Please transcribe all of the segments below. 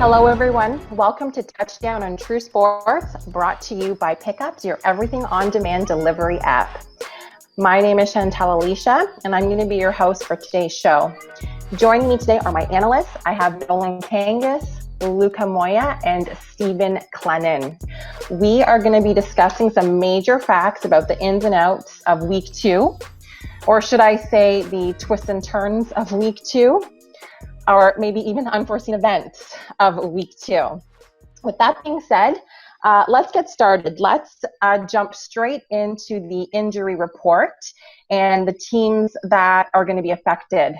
Hello, everyone. Welcome to Touchdown on TrueSports, brought to you by Pickups, your everything on-demand delivery app. My name is Chantal Alicia, and I'm going to be your host for today's show. Joining me today are my analysts. I have Nolan Kangas, Luca Moya, and Stephen Clennon. We are going to be discussing some major facts about the ins and outs of Week 2, or should I say the twists and turns of Week 2, or maybe even unforeseen events of Week 2. With that being said, let's get started. Let's jump straight into the injury report and the teams that are going to be affected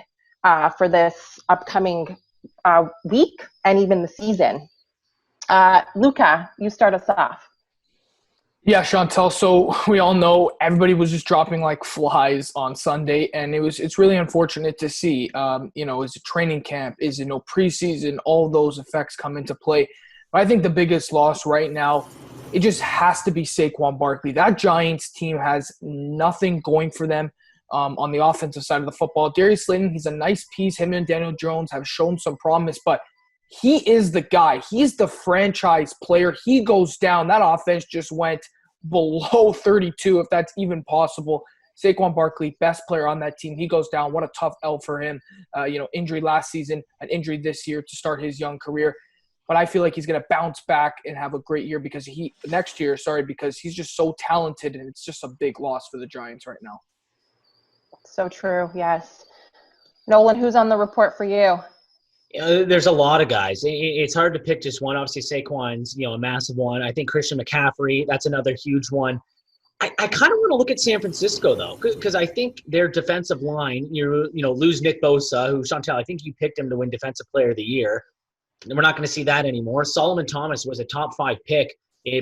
for this upcoming week and even the season. Luca, you start us off. Yeah, Chantal. So we all know everybody was just dropping like flies on Sunday, and it's really unfortunate to see. Is it training camp? Is it no preseason? All those effects come into play. But I think the biggest loss right now, it just has to be Saquon Barkley. That Giants team has nothing going for them on the offensive side of the football. Darius Slayton, he's a nice piece. Him and Daniel Jones have shown some promise, but he is the guy. He's the franchise player. He goes down. That offense just went below 32, if that's even possible. Saquon Barkley, best player on that team. He goes down. What a tough L for him. Injury last season, an injury this year to start his young career. But I feel like he's going to bounce back and have a great year because he's just so talented, and it's just a big loss for the Giants right now. So true, yes. Nolan, who's on the report for you? There's a lot of guys. It's hard to pick just one. Obviously, Saquon's, a massive one. I think Christian McCaffrey, that's another huge one. I kind of want to look at San Francisco, though, because I think their defensive line, lose Nick Bosa, who, Chantal, I think you picked him to win Defensive Player of the Year. And we're not going to see that anymore. Solomon Thomas was a top 5 pick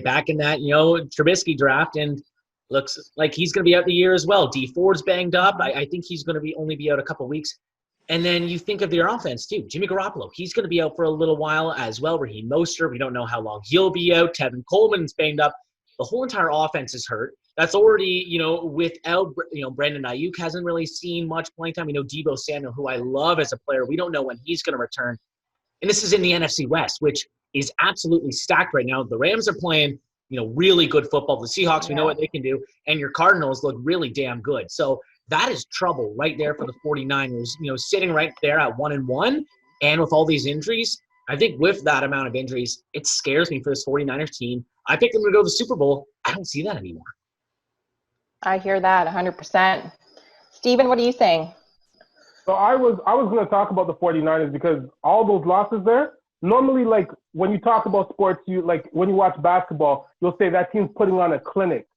back in that, Trubisky draft, and looks like he's going to be out the year as well. Dee Ford's banged up. I think he's going to only be out a couple weeks. And then you think of their offense, too. Jimmy Garoppolo, he's going to be out for a little while as well. Raheem Mostert, we don't know how long he'll be out. Tevin Coleman's banged up. The whole entire offense is hurt. That's already, without, Brandon Ayuk hasn't really seen much playing time. Deebo Samuel, who I love as a player, we don't know when he's going to return. And this is in the NFC West, which is absolutely stacked right now. The Rams are playing, really good football. The Seahawks, we know what they can do. And your Cardinals look really damn good. So that is trouble right there for the 49ers, sitting right there at 1-1. And with all these injuries, I think with that amount of injuries, it scares me for this 49ers team. I picked them to go to the Super Bowl. I don't see that anymore. I hear that 100%. Steven, what are you saying? So I was going to talk about the 49ers because all those losses there, normally, like, when you talk about sports, when you watch basketball, you'll say that team's putting on a clinic.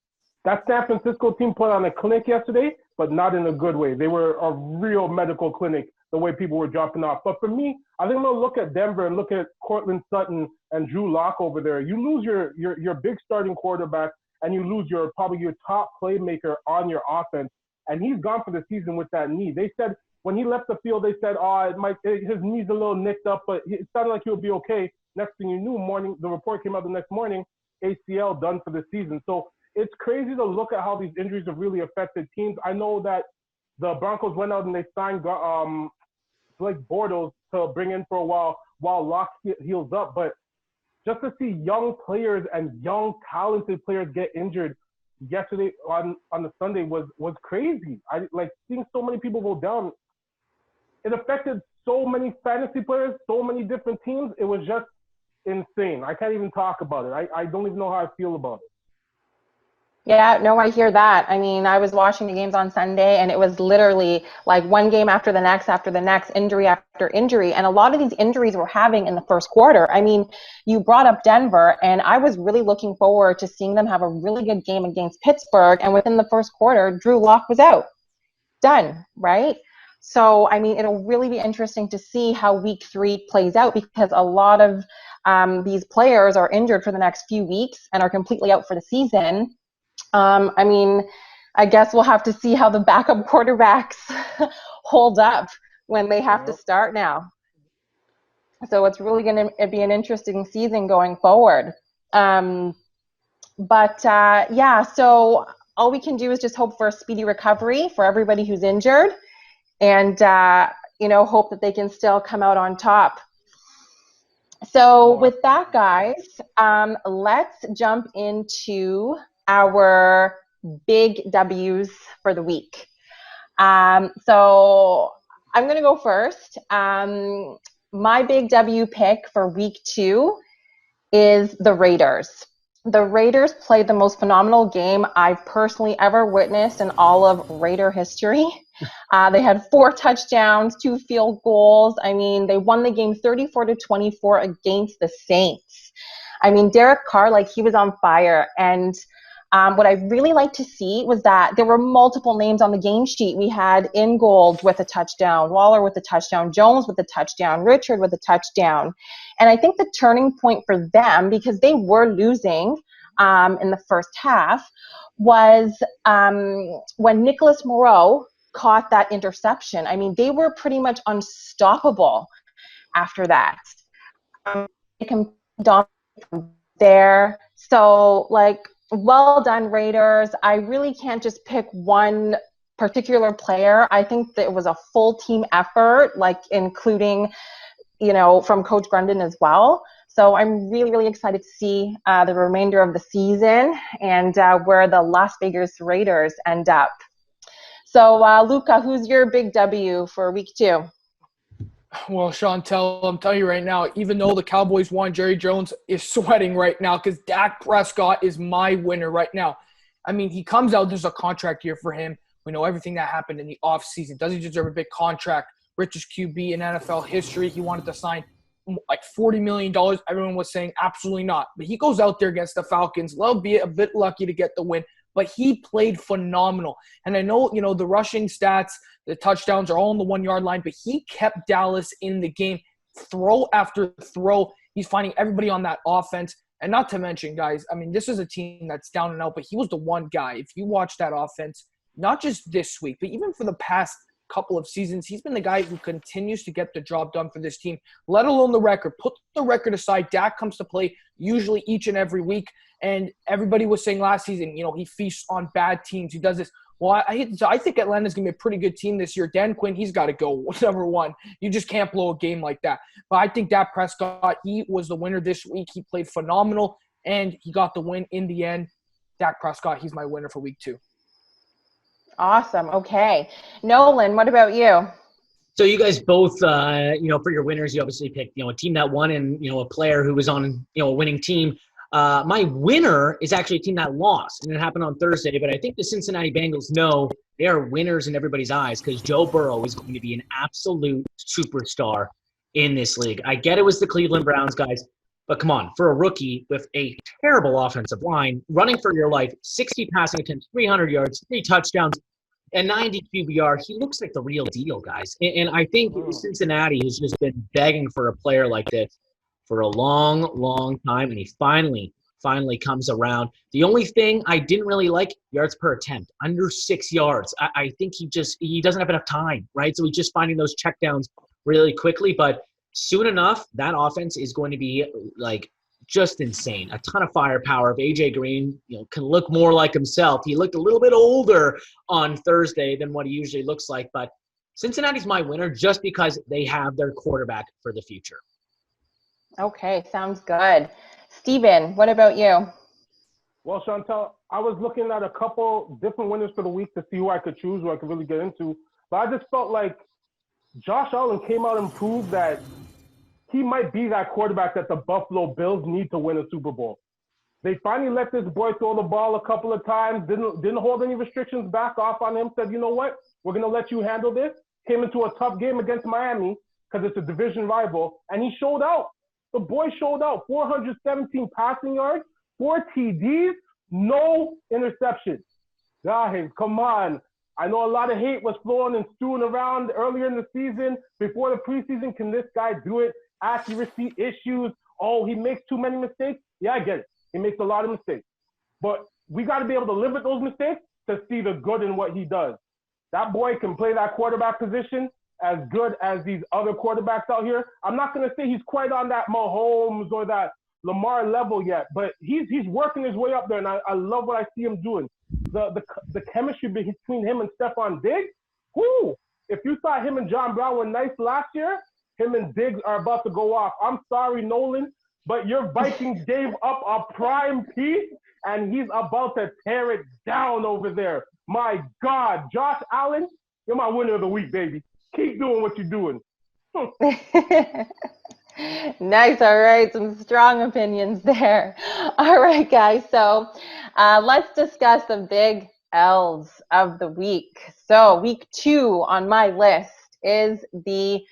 That San Francisco team put on a clinic yesterday, but not in a good way. They were a real medical clinic, the way people were dropping off. But for me, I think I'm going to look at Denver and look at Cortland Sutton and Drew Lock over there. You lose your big starting quarterback, and you lose probably your top playmaker on your offense, and he's gone for the season with that knee. They said when he left the field, they said, his knee's a little nicked up, but it sounded like he'll be okay. Next thing you knew, the report came out the next morning, ACL done for the season. So it's crazy to look at how these injuries have really affected teams. I know that the Broncos went out and they signed Blake Bortles to bring in for a while Locke heals up. But just to see young players and young talented players get injured yesterday on the Sunday was crazy. I seeing so many people go down. It affected so many fantasy players, so many different teams. It was just insane. I can't even talk about it. I don't even know how I feel about it. Yeah, no, I hear that. I mean, I was watching the games on Sunday, and it was literally like one game after the next, injury after injury. And a lot of these injuries we're having in the first quarter. I mean, you brought up Denver, and I was really looking forward to seeing them have a really good game against Pittsburgh. And within the first quarter, Drew Lock was out. Done, right? So, I mean, it'll really be interesting to see how week 3 plays out because a lot of these players are injured for the next few weeks and are completely out for the season. I guess we'll have to see how the backup quarterbacks hold up when they have to start now. So it's really going to be an interesting season going forward. So all we can do is just hope for a speedy recovery for everybody who's injured and, hope that they can still come out on top. So with that, guys, let's jump into our big W's for the week. So I'm going to go first. My big W pick for week 2 is the Raiders. The Raiders played the most phenomenal game I've personally ever witnessed in all of Raider history. They had 4 touchdowns, 2 field goals. I mean, they won the game 34-24 against the Saints. I mean, Derek Carr, like, he was on fire. And what I really liked to see was that there were multiple names on the game sheet. We had Ingold with a touchdown, Waller with a touchdown, Jones with a touchdown, Richard with a touchdown. And I think the turning point for them, because they were losing in the first half, was when Nicholas Moreau caught that interception. I mean, they were pretty much unstoppable after that. They can dominate from there. So, like, well done, Raiders. I really can't just pick one particular player. I think that it was a full team effort, like including, from Coach Grundon as well. So I'm really, really excited to see the remainder of the season and where the Las Vegas Raiders end up. So, Luca, who's your big W for week 2? Well, Chantel, I'm telling you right now, even though the Cowboys won, Jerry Jones is sweating right now because Dak Prescott is my winner right now. I mean, he comes out, there's a contract year for him. We know everything that happened in the offseason. Does he deserve a big contract? Richest QB in NFL history. He wanted to sign like $40 million. Everyone was saying absolutely not. But he goes out there against the Falcons. They'll be a bit lucky to get the win. But he played phenomenal. And I know, the rushing stats, the touchdowns are all on the 1-yard line, but he kept Dallas in the game, throw after throw. He's finding everybody on that offense. And not to mention, guys, I mean, this is a team that's down and out, but he was the one guy. If you watch that offense, not just this week, but even for the past couple of seasons, he's been the guy who continues to get the job done for this team, let alone the record. Put the record aside, Dak comes to play usually each and every week, and everybody was saying last season, he feasts on bad teams. He does this. Well, I think Atlanta's going to be a pretty good team this year. Dan Quinn, he's got to go, number one. You just can't blow a game like that. But I think Dak Prescott, he was the winner this week. He played phenomenal, and he got the win in the end. Dak Prescott, he's my winner for week 2. Awesome. Okay. Nolan, what about you? So you guys both, for your winners, you obviously picked, a team that won and, a player who was on, a winning team. My winner is actually a team that lost, and it happened on Thursday. But I think the Cincinnati Bengals know they are winners in everybody's eyes because Joe Burrow is going to be an absolute superstar in this league. I get it was the Cleveland Browns, guys, but come on, for a rookie with a terrible offensive line, running for your life, 60 passing attempts, 300 yards, 3 touchdowns, and 90 QBR, he looks like the real deal, guys. And I think Cincinnati has just been begging for a player like this for a long, long time, and he finally comes around. The only thing I didn't really like, yards per attempt, under 6 yards. I think he doesn't have enough time, right? So he's just finding those checkdowns really quickly, but soon enough, that offense is going to be like just insane. A ton of firepower. If AJ Green, can look more like himself. He looked a little bit older on Thursday than what he usually looks like, but Cincinnati's my winner just because they have their quarterback for the future. Okay, sounds good. Steven, what about you? Well, Chantel, I was looking at a couple different winners for the week to see who I could choose, who I could really get into. But I just felt like Josh Allen came out and proved that he might be that quarterback that the Buffalo Bills need to win a Super Bowl. They finally let this boy throw the ball a couple of times, didn't hold any restrictions back off on him, said, you know what, we're going to let you handle this. Came into a tough game against Miami because it's a division rival, and he showed out. The boy showed out. 417 passing yards, 4 TDs, no interceptions. Guys, come on. I know a lot of hate was flowing and stewing around earlier in the season. Before the preseason, can this guy do it? Accuracy issues. Oh, he makes too many mistakes. Yeah, I get it. He makes a lot of mistakes. But we got to be able to live with those mistakes to see the good in what he does. That boy can play that quarterback position as good as these other quarterbacks out here. I'm not going to say he's quite on that Mahomes or that Lamar level yet, but he's working his way up there, and I love what I see him doing. The chemistry between him and Stephon Diggs, whoo! If you thought him and John Brown were nice last year, Him and Diggs are about to go off. I'm sorry, Nolan, but your Vikings gave up a prime piece, and he's about to tear it down over there. My God, Josh Allen, you're my winner of the week, baby. Keep doing what you're doing. Nice. All right. Some strong opinions there. All right, guys. So let's discuss the big L's of the week. So week 2 on my list is the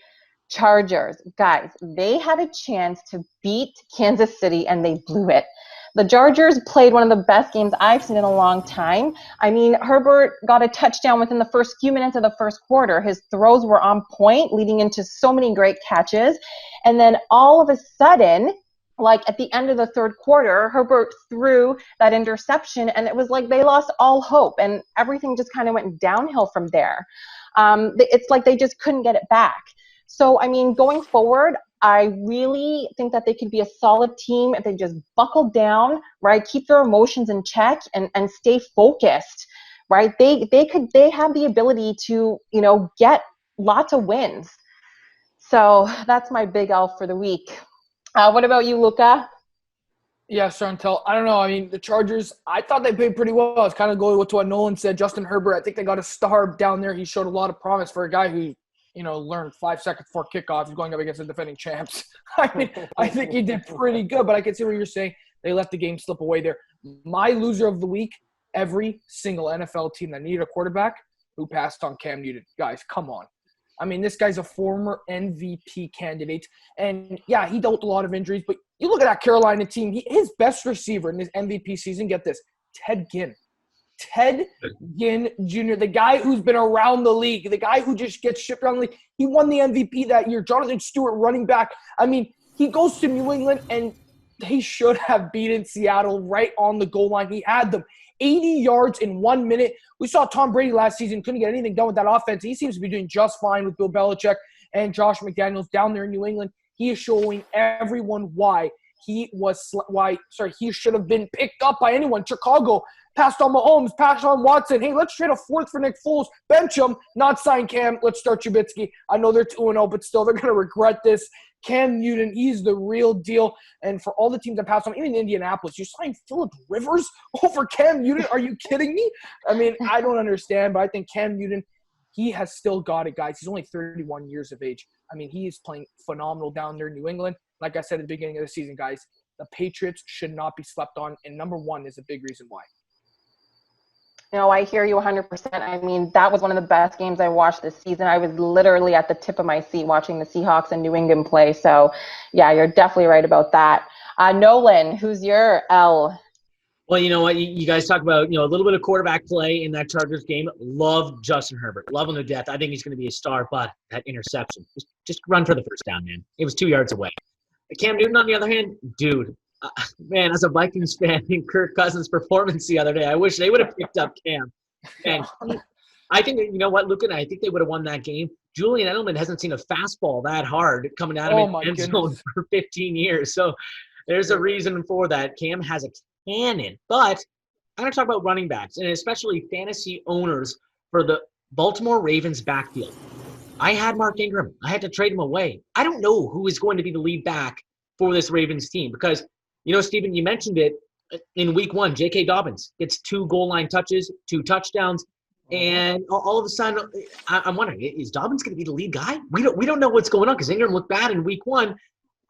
Chargers. Guys, they had a chance to beat Kansas City and they blew it. The Chargers played one of the best games I've seen in a long time. I mean, Herbert got a touchdown within the first few minutes of the first quarter. His throws were on point, leading into so many great catches. And then all of a sudden, like at the end of the third quarter, Herbert threw that interception, and it was like they lost all hope, and everything just kind of went downhill from there. It's like they just couldn't get it back. So, I mean, going forward, I really think that they could be a solid team if they just buckle down, right? Keep their emotions in check and stay focused, right? They have the ability to, get lots of wins. So that's my big L for the week. What about you, Luca? Yeah, Chantel. I don't know. I mean, the Chargers, I thought they played pretty well. It's kind of going to what Nolan said. Justin Herbert, I think they got a star down there. He showed a lot of promise for a guy who, learned 5 seconds before kickoff. He's going up against the defending champs. I mean, I think he did pretty good, but I can see what you're saying. They let the game slip away there. My loser of the week, every single NFL team that needed a quarterback who passed on Cam Newton. Guys, come on. I mean, this guy's a former MVP candidate. And, yeah, he dealt with a lot of injuries. But you look at that Carolina team, his best receiver in his MVP season, get this, Ted Ginn. Ted Ginn Jr., the guy who's been around the league, the guy who just gets shipped around the league. He won the MVP that year. Jonathan Stewart running back. I mean, he goes to New England, and they should have beaten Seattle right on the goal line. He had them 80 yards in 1 minute. We saw Tom Brady last season, couldn't get anything done with that offense. He seems to be doing just fine with Bill Belichick and Josh McDaniels down there in New England. He is showing everyone why he should have been picked up by anyone. Chicago passed on Mahomes, passed on Watson. Hey, let's trade a fourth for Nick Foles. Bench him, not sign Cam. Let's start Trubisky. I know they're 2-0, but still they're going to regret this. Cam Newton, he's the real deal. And for all the teams that passed on, even Indianapolis, you signed Phillip Rivers over Cam Newton? Are you kidding me? I mean, I don't understand, but I think Cam Newton, he has still got it, guys. He's only 31 years of age. I mean, he is playing phenomenal down there in New England. Like I said at the beginning of the season, guys, the Patriots should not be slept on, and number one is a big reason why. No, I hear you 100%. I mean, that was one of the best games I watched this season. I was literally at the tip of my seat watching the Seahawks and New England play. So, yeah, you're definitely right about that. Nolan, who's your L? Well, you know what? You guys talk about, a little bit of quarterback play in that Chargers game. Love Justin Herbert. Love him to death. I think he's going to be a star, but that interception, just run for the first down, man. It was 2 yards away. Cam Newton, on the other hand, dude, man, as a Vikings fan, in Kirk Cousins' performance the other day, I wish they would have picked up Cam. And I think, you know what, Luke and I think they would have won that game. Julian Edelman hasn't seen a fastball that hard coming at him in the end zone for 15 years. So there's a reason for that. Cam has a cannon. But I'm going to talk about running backs, and especially fantasy owners for the Baltimore Ravens backfield. I had Mark Ingram. I had to trade him away. I don't know who is going to be the lead back for this Ravens team because, Stephen, you mentioned it in week 1. J.K. Dobbins gets 2 goal line touches, 2 touchdowns, and all of a sudden, I'm wondering, is Dobbins going to be the lead guy? We don't know what's going on because Ingram looked bad in week 1.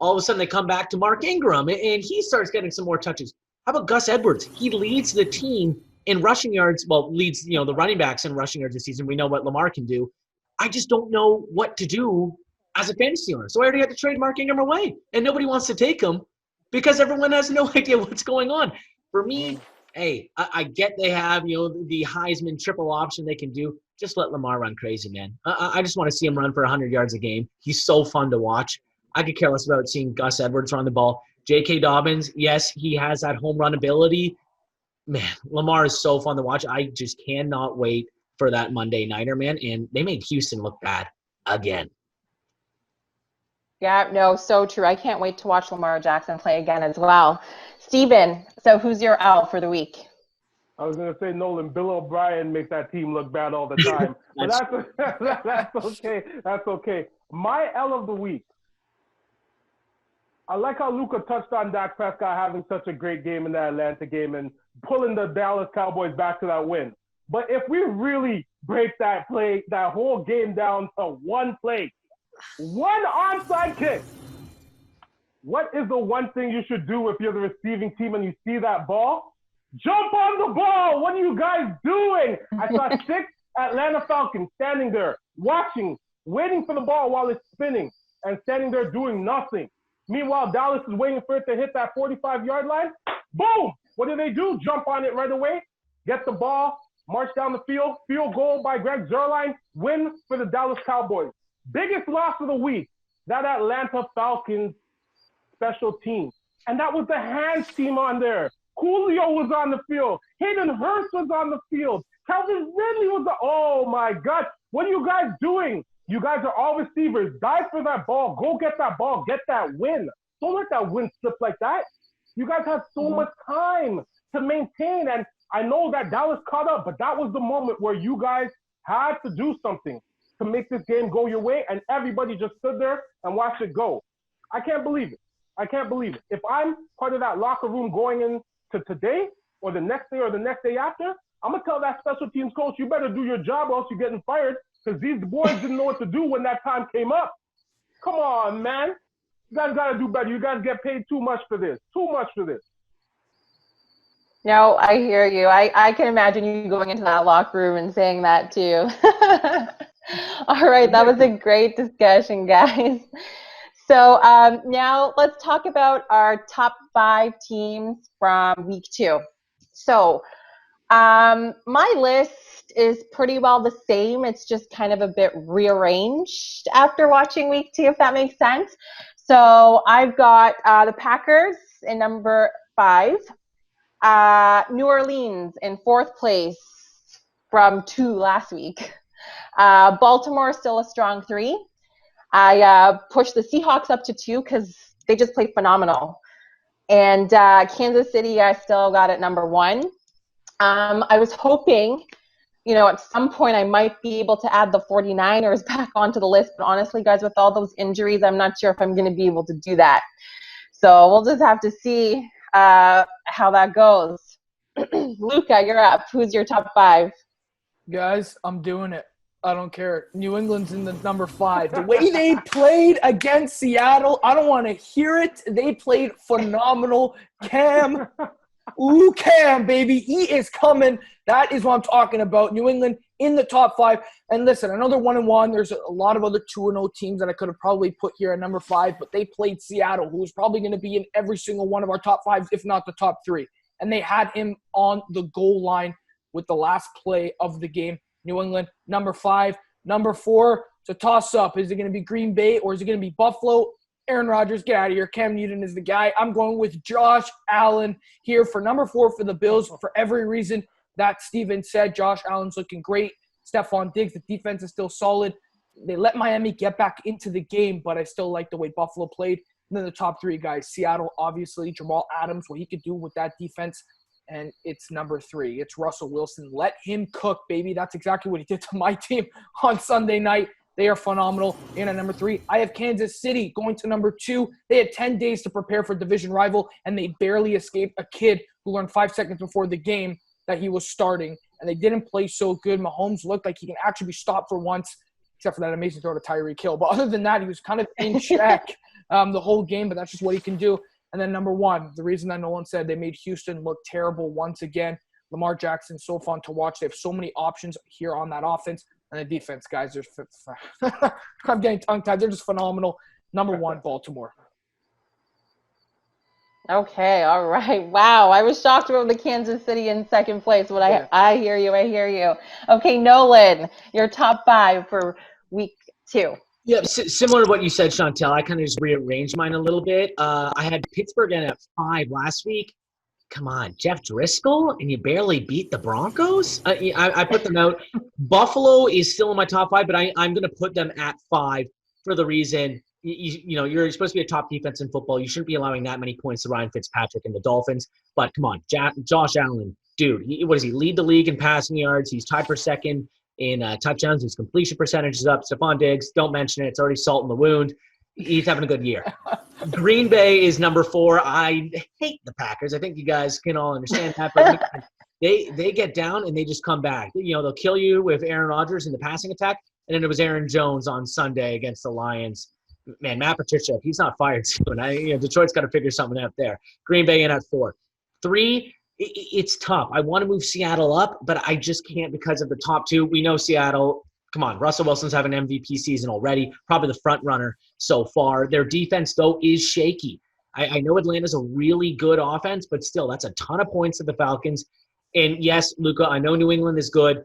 All of a sudden, they come back to Mark Ingram, and he starts getting some more touches. How about Gus Edwards? He leads the team in rushing yards, leads the running backs in rushing yards this season. We know what Lamar can do. I just don't know what to do as a fantasy owner. So I already had to trade Mark Ingram away, and nobody wants to take him because everyone has no idea what's going on. For me, hey, I get they have, the Heisman triple option they can do. Just let Lamar run crazy, man. I just want to see him run for 100 yards a game. He's so fun to watch. I could care less about seeing Gus Edwards run the ball. J.K. Dobbins, yes, he has that home run ability. Man, Lamar is so fun to watch. I just cannot wait for that Monday nighter, man. And they made Houston look bad again. Yeah, no, so true. I can't wait to watch Lamar Jackson play again as well. Steven, so who's your L for the week? I was going to say, Nolan, Bill O'Brien makes that team look bad all the time. But that's okay. That's okay. My L of the week. I like how Luka touched on Dak Prescott having such a great game in that Atlanta game and pulling the Dallas Cowboys back to that win. But if we really break that whole game down to one play, one onside kick, what is the one thing you should do if you're the receiving team and you see that ball? Jump on the ball. What are you guys doing? I saw 6 Atlanta Falcons standing there, watching, waiting for the ball while it's spinning, and standing there doing nothing. Meanwhile, Dallas is waiting for it to hit that 45-yard line. Boom! What do? Jump on it right away, get the ball, march down the field, field goal by Greg Zuerlein, win for the Dallas Cowboys. Biggest loss of the week, that Atlanta Falcons special team. And that was the hands team on there. Julio was on the field. Hayden Hurst was on the field. Calvin Ridley was oh my God. What are you guys doing? You guys are all receivers. Dive for that ball. Go get that ball. Get that win. Don't let that win slip like that. You guys have so much time to maintain. And I know that Dallas caught up, but that was the moment where you guys had to do something to make this game go your way. And everybody just stood there and watched it go. I can't believe it. I can't believe it. If I'm part of that locker room going into today or the next day or the next day after, I'm going to tell that special teams coach, you better do your job or else you're getting fired, because these boys didn't know what to do when that time came up. Come on, man. You guys got to do better. You guys get paid too much for this. Too much for this. No, I hear you. I can imagine you going into that locker room and saying that too. All right, that was a great discussion, guys. So now let's talk about our top 5 teams from week 2. So my list is pretty well the same. It's just kind of a bit rearranged after watching week 2, if that makes sense. So I've got the Packers in number 5, New Orleans in 4th place from 2 last week. Baltimore still a strong 3. I pushed the Seahawks up to 2 because they just played phenomenal. And Kansas City, I still got at number 1. I was hoping, at some point I might be able to add the 49ers back onto the list. But honestly, guys, with all those injuries, I'm not sure if I'm going to be able to do that. So we'll just have to see how that goes. Luca, you're up. Who's your top 5? Guys, I'm doing it. I don't care. New England's in the number 5. The way they played against Seattle, I don't want to hear it. They played phenomenal. Cam, baby. He is coming. That is what I'm talking about. New England in the top 5. And listen, I know they're 1-1. There's a lot of other 2-0 teams that I could have probably put here at number 5, but they played Seattle, who was probably going to be in every single one of our top 5s, if not the top 3. And they had him on the goal line with the last play of the game. New England, number 5. Number 4, it's a toss-up. Is it going to be Green Bay or is it going to be Buffalo? Aaron Rodgers, get out of here. Cam Newton is the guy. I'm going with Josh Allen here for number 4 for the Bills for every reason that Steven said. Josh Allen's looking great. Stephon Diggs, the defense is still solid. They let Miami get back into the game, but I still like the way Buffalo played. And then the top 3 guys, Seattle, obviously, Jamal Adams, what he could do with that defense. And it's number 3. It's Russell Wilson. Let him cook, baby. That's exactly what he did to my team on Sunday night. They are phenomenal. And at number 3, I have Kansas City going to number 2. They had 10 days to prepare for division rival, and they barely escaped a kid who learned 5 seconds before the game that he was starting. And they didn't play so good. Mahomes looked like he can actually be stopped for once, except for that amazing throw to Tyreek Hill. But other than that, he was kind of in check the whole game, but that's just what he can do. And then number 1, the reason that Nolan said they made Houston look terrible once again. Lamar Jackson, so fun to watch. They have so many options here on that offense. And the defense, guys, I'm getting tongue-tied. They're just phenomenal. Number 1, Baltimore. Okay, all right. Wow, I was shocked about the Kansas City in 2nd place, but Yeah. I hear you. Okay, Nolan, your top 5 for week 2. Yeah, similar to what you said, Chantel. I kind of just rearranged mine a little bit. I had Pittsburgh in at 5 last week. Come on, Jeff Driscoll, and you barely beat the Broncos? I put them out. Buffalo is still in my top 5, but I'm going to put them at 5 for the reason you're supposed to be a top defense in football. You shouldn't be allowing that many points to Ryan Fitzpatrick and the Dolphins. But come on, Josh Allen, dude, what does he lead the league in passing yards? He's tied for second in touchdowns. His completion percentage is up. Stephon Diggs, don't mention it. It's already salt in the wound. He's having a good year. Green Bay is number 4. I hate the Packers. I think you guys can all understand that. But they get down and they just come back. They'll kill you with Aaron Rodgers in the passing attack. And then it was Aaron Jones on Sunday against the Lions. Man, Matt Patricia, if he's not fired soon, Detroit's got to figure something out there. Green Bay in at 4. 3, it's tough. I want to move Seattle up, but I just can't because of the top 2. We know Seattle. Come on, Russell Wilson's having an MVP season already, probably the front runner so far. Their defense, though, is shaky. I know Atlanta's a really good offense, but still, that's a ton of points to the Falcons. And yes, Luca, I know New England is good.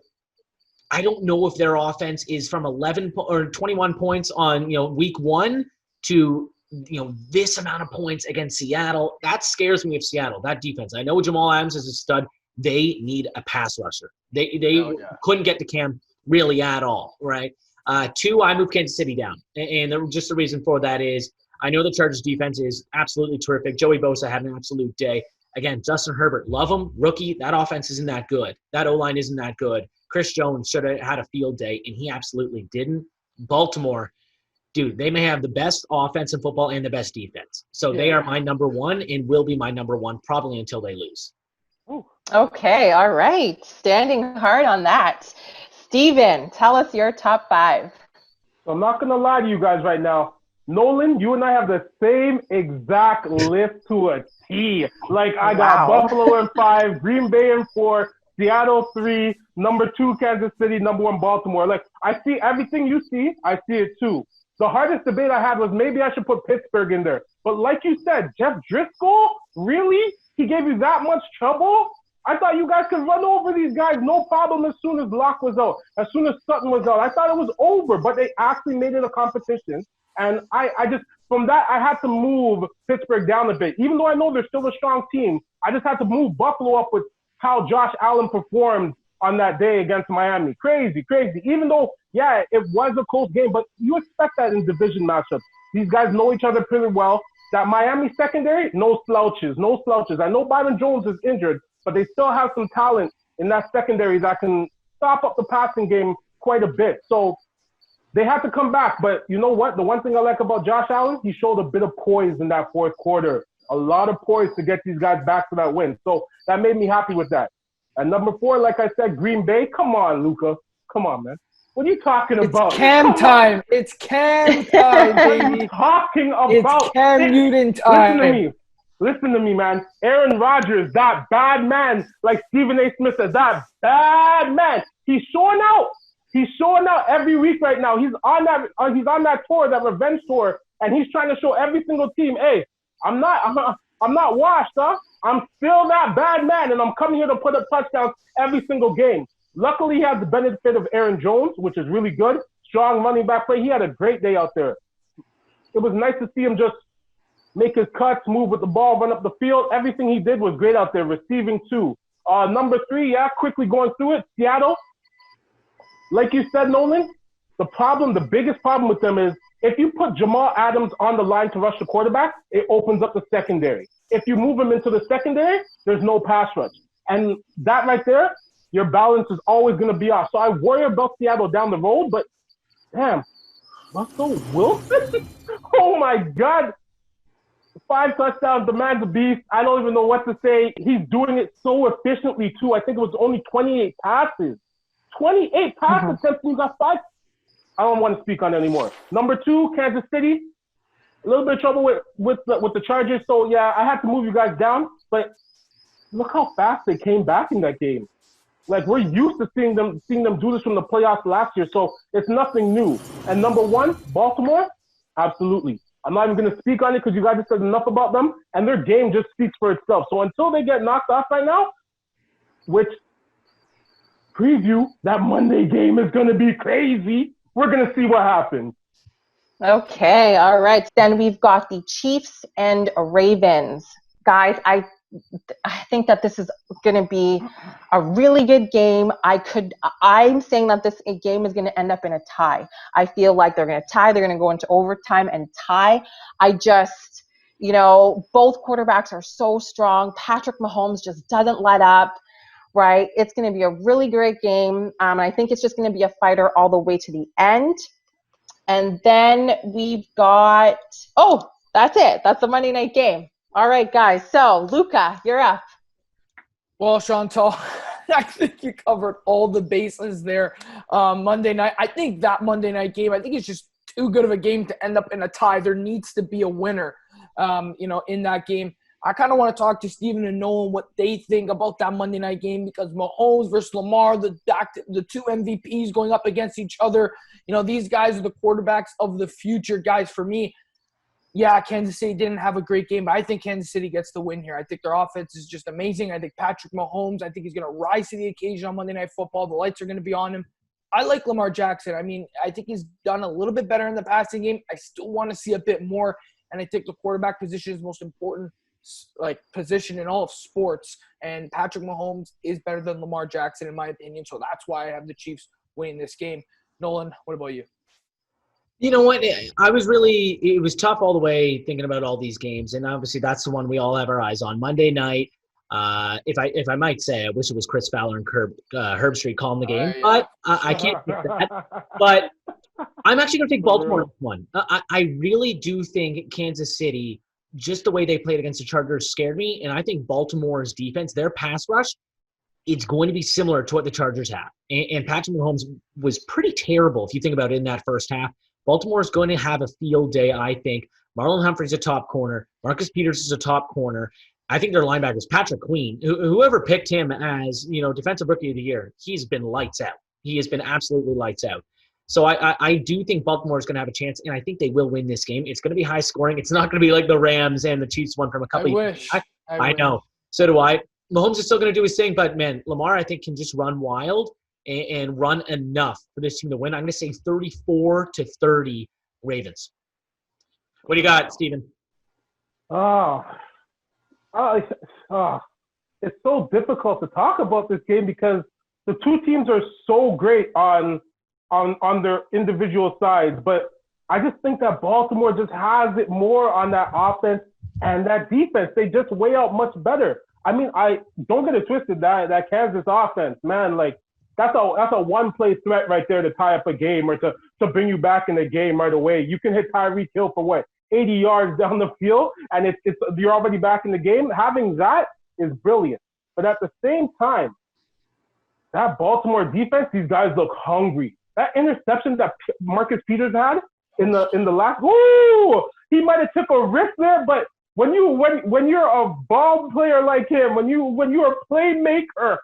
I don't know if their offense is from 11 or 21 points on week 1 to this amount of points against Seattle. That scares me of Seattle. That defense. I know Jamal Adams is a stud. They need a pass rusher. They couldn't get to Cam really at all, right? 2, I moved Kansas City down, and just the reason for that is I know the Chargers defense is absolutely terrific. Joey Bosa had an absolute day. Again, Justin Herbert, love him, rookie. That offense isn't that good. That O-line isn't that good. Chris Jones should have had a field day, and he absolutely didn't. Baltimore, dude, they may have the best offense in football and the best defense. So they are my number 1 and will be my number 1 probably until they lose. Okay, all right. Standing hard on that. Steven, tell us your top 5. So I'm not going to lie to you guys right now. Nolan, you and I have the same exact list to a T. I got Buffalo in 5, Green Bay in 4, Seattle 3, number 2 Kansas City, number 1 Baltimore. I see everything you see, I see it too. The hardest debate I had was maybe I should put Pittsburgh in there. But like you said, Jeff Driscoll, really? He gave you that much trouble? I thought you guys could run over these guys, no problem, as soon as Locke was out, as soon as Sutton was out. I thought it was over, but they actually made it a competition. And I just, from that, I had to move Pittsburgh down a bit. Even though I know they're still a strong team, I just had to move Buffalo up with how Josh Allen performed on that day against Miami. Crazy. Even though, it was a close game, but you expect that in division matchups. These guys know each other pretty well. That Miami secondary, no slouches. I know Byron Jones is injured, but they still have some talent in that secondary that can stop up the passing game quite a bit. So they have to come back. But you know what? The one thing I like about Josh Allen, he showed a bit of poise in that fourth quarter. A lot of poise to get these guys back to that win. So that made me happy with that. And number 4, like I said, Green Bay. Come on, Luca. Come on, man. What are you talking about? It's Cam time. It's Cam time, baby. What are you talking about? It's Cam Newton time. Listen to me, man. Aaron Rodgers, that bad man, like Stephen A. Smith said, that bad man. He's showing out. He's showing out every week right now. He's on that tour, that revenge tour, and he's trying to show every single team, hey, I'm not washed, huh? I'm still that bad man, and I'm coming here to put up touchdowns every single game. Luckily, he has the benefit of Aaron Jones, which is really good. Strong running back play. He had a great day out there. It was nice to see him just make his cuts, move with the ball, run up the field. Everything he did was great out there, receiving too. Number 3, quickly going through it, Seattle. Like you said, Nolan, the biggest problem with them is if you put Jamal Adams on the line to rush the quarterback, it opens up the secondary. If you move him into the secondary, there's no pass rush. And that right there, your balance is always going to be off. So I worry about Seattle down the road, but damn, Russell Wilson? Oh my God. 5 touchdowns, the man's a beast. I don't even know what to say. He's doing it so efficiently too. I think it was only 28 passes. 28 pass attempts and you got 5. I don't want to speak on it anymore. Number 2, Kansas City. A little bit of trouble with the Chargers. So yeah, I had to move you guys down. But look how fast they came back in that game. We're used to seeing them do this from the playoffs last year. So it's nothing new. And number 1, Baltimore. Absolutely. I'm not even going to speak on it because you guys have said enough about them. And their game just speaks for itself. So until they get knocked off right now, which preview, that Monday game is going to be crazy. We're going to see what happens. Okay, all right. Then we've got the Chiefs and Ravens. Guys, I I think that this is going to be a really good game. I'm saying that this game is going to end up in a tie. I feel like they're going to tie. They're going to go into overtime and tie. Both quarterbacks are so strong. Patrick Mahomes just doesn't let up, right? It's going to be a really great game. I think it's just going to be a fighter all the way to the end. And then we've got, that's it. That's the Monday night game. All right, guys. So, Luca, you're up. Well, Chantal, I think you covered all the bases there. Monday night, I think that Monday night game, I think it's just too good of a game to end up in a tie. There needs to be a winner, in that game. I kind of want to talk to Steven and Nolan what they think about that Monday night game, because Mahomes versus Lamar, the two MVPs going up against each other. These guys are the quarterbacks of the future. Guys, for me, yeah, Kansas City didn't have a great game, but I think Kansas City gets the win here. I think their offense is just amazing. I think Patrick Mahomes, I think he's going to rise to the occasion on Monday Night Football. The lights are going to be on him. I like Lamar Jackson. I think he's done a little bit better in the passing game. I still want to see a bit more, and I think the quarterback position is the most important position in all of sports, and Patrick Mahomes is better than Lamar Jackson in my opinion, so that's why I have the Chiefs winning this game. Nolan, what about you? You know what? It was tough all the way thinking about all these games, and obviously that's the one we all have our eyes on. Monday night, if I might say, I wish it was Chris Fowler and Herb Street calling the game, but I can't get that. But I'm actually going to take Baltimore in one. I really do think Kansas City, just the way they played against the Chargers, scared me, and I think Baltimore's defense, their pass rush, it's going to be similar to what the Chargers have. And Patrick Mahomes was pretty terrible if you think about it in that first half. Baltimore is going to have a field day, I think. Marlon Humphrey's a top corner. Marcus Peters is a top corner. I think their linebackers, Patrick Queen, whoever picked him as, Defensive Rookie of the Year, he's been lights out. He has been absolutely lights out. So I do think Baltimore is going to have a chance, and I think they will win this game. It's going to be high scoring. It's not going to be like the Rams and the Chiefs one from a couple of years. I know. So do I. Mahomes is still going to do his thing, but, man, Lamar, I think, can just run wild and run enough for this team to win. I'm going to say 34-30 Ravens. What do you got, Steven? It's so difficult to talk about this game because the two teams are so great on their individual sides, but I just think that Baltimore just has it more on that offense and that defense. They just weigh out much better. I don't get it twisted, that Kansas offense, man, that's a one-play threat right there to tie up a game or to bring you back in the game right away. You can hit Tyreek Hill for 80 yards down the field, and you're already back in the game. Having that is brilliant. But at the same time, that Baltimore defense, these guys look hungry. That interception that Marcus Peters had in the last, he might have took a risk there, but when you're a ball player like him, when you're a playmaker,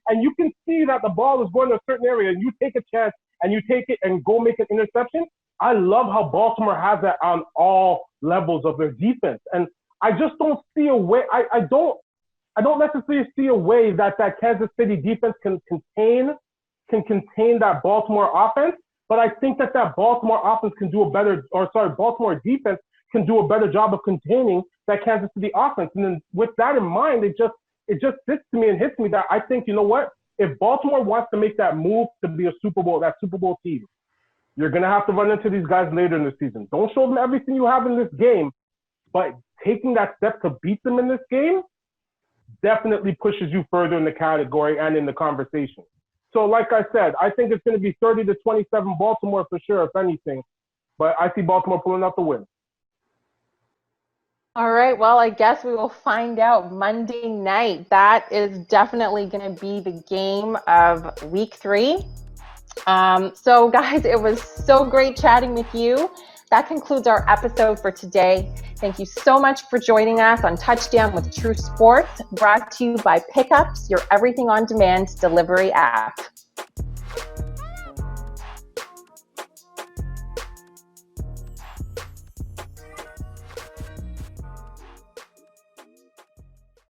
and you can see that the ball is going to a certain area, and you take a chance and you take it and go make an interception. I love how Baltimore has that on all levels of their defense, and I just don't see a way. I don't necessarily see a way that Kansas City defense can contain that Baltimore offense. But I think that Baltimore offense Baltimore defense can do a better job of containing that Kansas City offense. And then with that in mind, it just sits to me and hits me that I think, you know what? If Baltimore wants to make that move to be that Super Bowl team, you're going to have to run into these guys later in the season. Don't show them everything you have in this game, but taking that step to beat them in this game definitely pushes you further in the category and in the conversation. So like I said, I think it's going to be 30-27 Baltimore for sure, if anything. But I see Baltimore pulling out the win. All right, well, I guess we will find out Monday night. That is definitely going to be the game of week 3. So, guys, it was so great chatting with you. That concludes our episode for today. Thank you so much for joining us on Touchdown with TrueSports, brought to you by Pickups, your everything on demand delivery app.